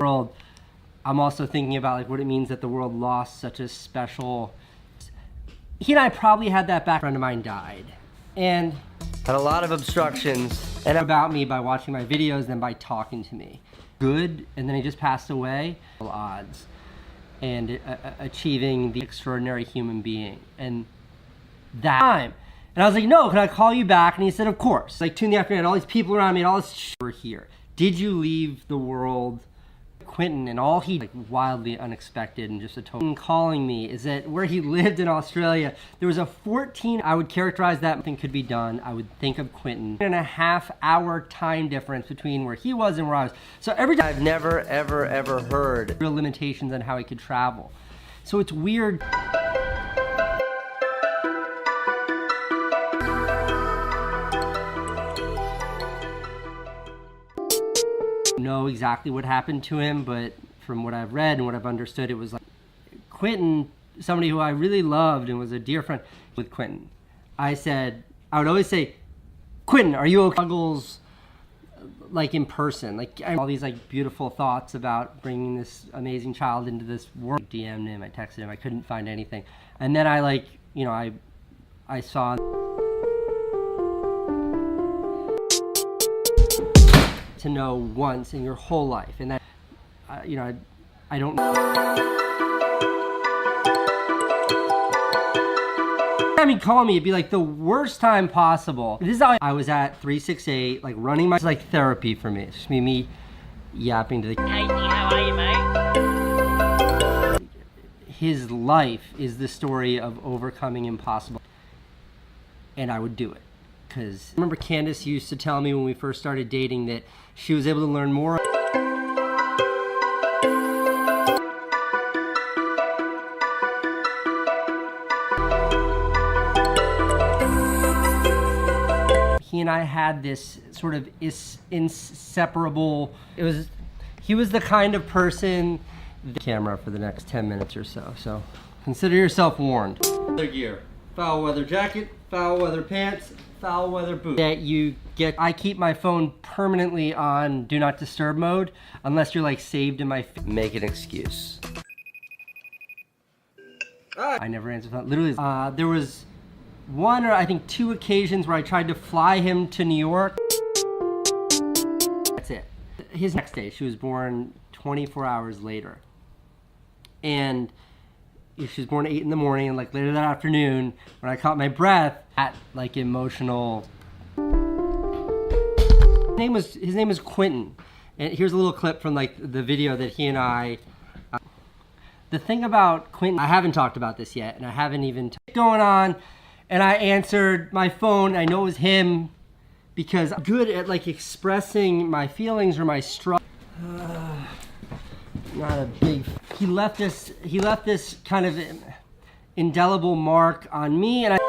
world. I'm also thinking about like what it means that the world lost such a special. He and I probably had that back. A friend of mine died, and had a lot of obstructions and about me by watching my videos, then by talking to me. Good, and then he just passed away. Odds, and achieving the extraordinary human being, and that time. And I was like, no, can I call you back? And he said, of course. Like 2 in the afternoon, all these people around me, and all this shit were here. Did you leave the world? Quentin, and all he, like, wildly unexpected and just a total calling me is that where he lived in Australia, there was a 14, I would characterize that nothing could be done. I would think of Quentin. 1.5 hour time difference between where he was and where I was. So every time I've never, ever heard real limitations on how he could travel. So it's weird. Know exactly what happened to him, but from what I've read and what I've understood, it was like Quentin, somebody who I really loved and was a dear friend with Quentin. I would always say, Quentin, are you okay? Struggles, like in person, like all these like beautiful thoughts about bringing this amazing child into this world. I DM'd him, I texted him, I couldn't find anything. And then I like, you know, I saw to know once in your whole life, and that you know, I don't time he'd call me, it'd be like the worst time possible. This is how I was at 368, like running my, it's like therapy for me. It's just me yapping to the Casey, how are you, mate? His life is the story of overcoming impossible, and I would do it. Because I remember Candace used to tell me when we first started dating that she was able to learn more. He and I had this sort of inseparable, he was the kind of person, the camera for the next 10 minutes or so. So consider yourself warned. Other gear, foul weather jacket, foul weather pants, foul weather boots. That you get, I keep my phone permanently on do not disturb mode unless you're like saved in my, make an excuse. I never answered that, literally. There was one or I think 2 occasions where I tried to fly him to New York. That's it. His next day, she was born 24 hours later. And she was born at 8 in the morning, and like later that afternoon, when I caught my breath, at like emotional. His name is Quentin, and here's a little clip from like the video that he and I. The thing about Quentin, I haven't talked about this yet, and I haven't even going on, and I answered my phone. I know it was him because I'm good at like expressing my feelings or my struggle. Not a big. He left this kind of indelible mark on me, and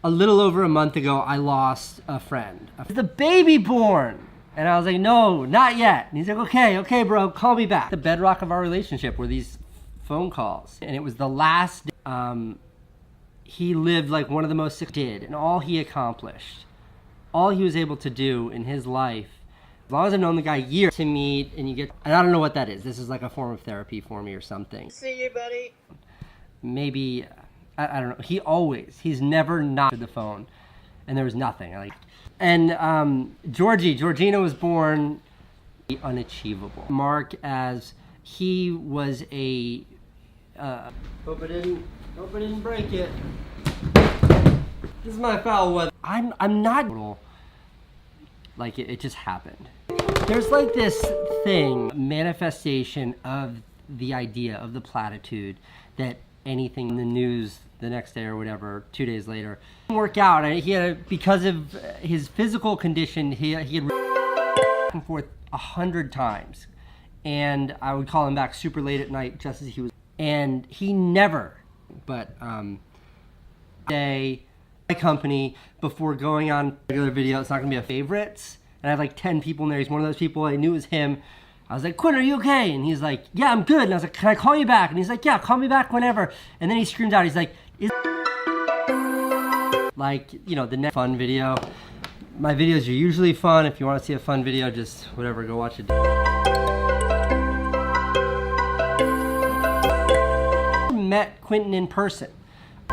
a little over a month ago, I lost a friend. The baby born, and I was like, no, not yet. And he's like, okay, bro, call me back. The bedrock of our relationship were these phone calls, and it was the last. He lived like one of the most sick did, and all he accomplished, all he was able to do in his life. As long as I've known the guy years to meet, and you get, and I don't know what that is. This is like a form of therapy for me or something. See you, buddy. Maybe, I don't know. He's never not the phone, and there was nothing. And Georgina was born unachievable. Mark as he was a, hope I didn't break it. This is my foul weather. I'm not, like it just happened. There's like this thing, manifestation of the idea of the platitude that anything in the news the next day or whatever, 2 days later, didn't work out. He had, because of his physical condition, he had back and forth 100 times. And I would call him back super late at night just as he was, and he never, but my company before going on regular video, it's not gonna be a favorites. And I have like 10 people in there. He's one of those people. I knew it was him. I was like, Quinn, are you okay? And he's like, yeah, I'm good. And I was like, can I call you back? And he's like, yeah, call me back whenever. And then he screams out, he's like, like, you know, the next fun video. My videos are usually fun. If you want to see a fun video, just whatever, go watch it. met Quentin in person.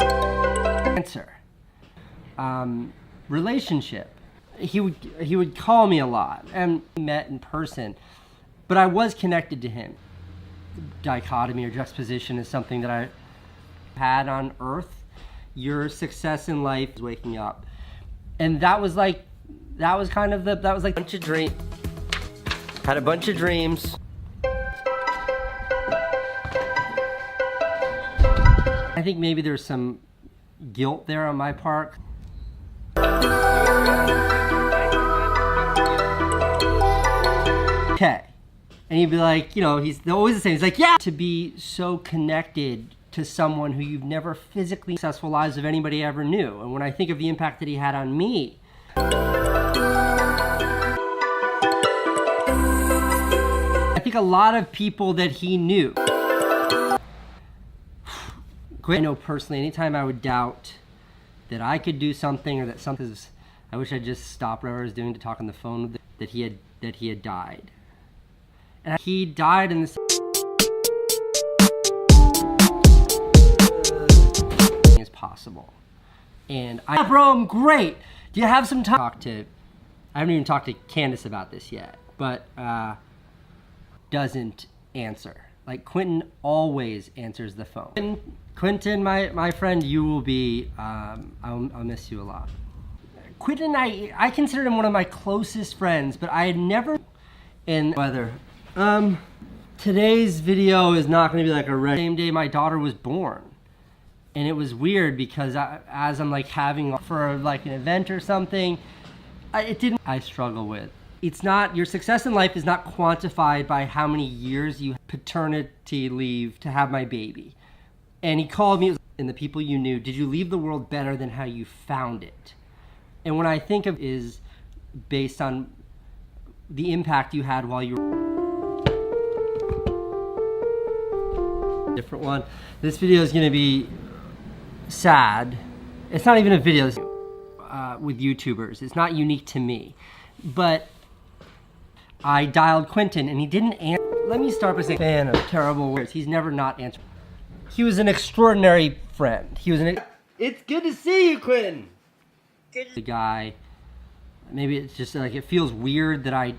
Answer. Relationship. He would call me a lot and met in person, but I was connected to him. Dichotomy or juxtaposition is something that I had on Earth. Your success in life is waking up, and that was like a bunch of dreams. Had a bunch of dreams. I think maybe there's some guilt there on my part. Okay. And he'd be like, you know, he's always the same. He's like, yeah. To be so connected to someone who you've never physically successful lives of anybody ever knew. And when I think of the impact that he had on me, I think a lot of people that he knew. I know personally, anytime I would doubt that I could do something or that something, I wish I'd just stopped whatever I was doing to talk on the phone with that he had died. And he died in this as possible. And bro, I'm great. Do you have some time? I haven't even talked to Candace about this yet, but doesn't answer. Like Quentin always answers the phone. And Quentin, my friend, you will be, I'll miss you a lot. Quentin, I considered him one of my closest friends, but I had never, in weather. Today's video is not gonna be like a same day my daughter was born. And it was weird because as I'm like having for like an event or something, I struggle with. It's not, your success in life is not quantified by how many years you paternity leave to have my baby. And he called me, and the people you knew, did you leave the world better than how you found it? And when I think of is based on the impact you had while you were different one. This video is gonna be sad. It's not even a video with YouTubers. It's not unique to me. But I dialed Quentin and he didn't answer. Let me start by saying, fan of terrible words. He's never not answered. He was an extraordinary friend. He was it's good to see you, Quentin. The guy, maybe it's just like, it feels weird that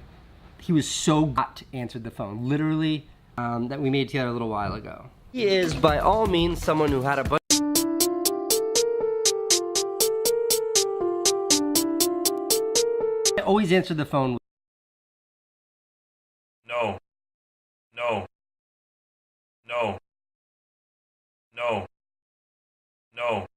he was so not answered the phone. Literally, that we made together a little while ago. He is by all means someone who had a bunch. I always answered the phone. No. No. No. No. No.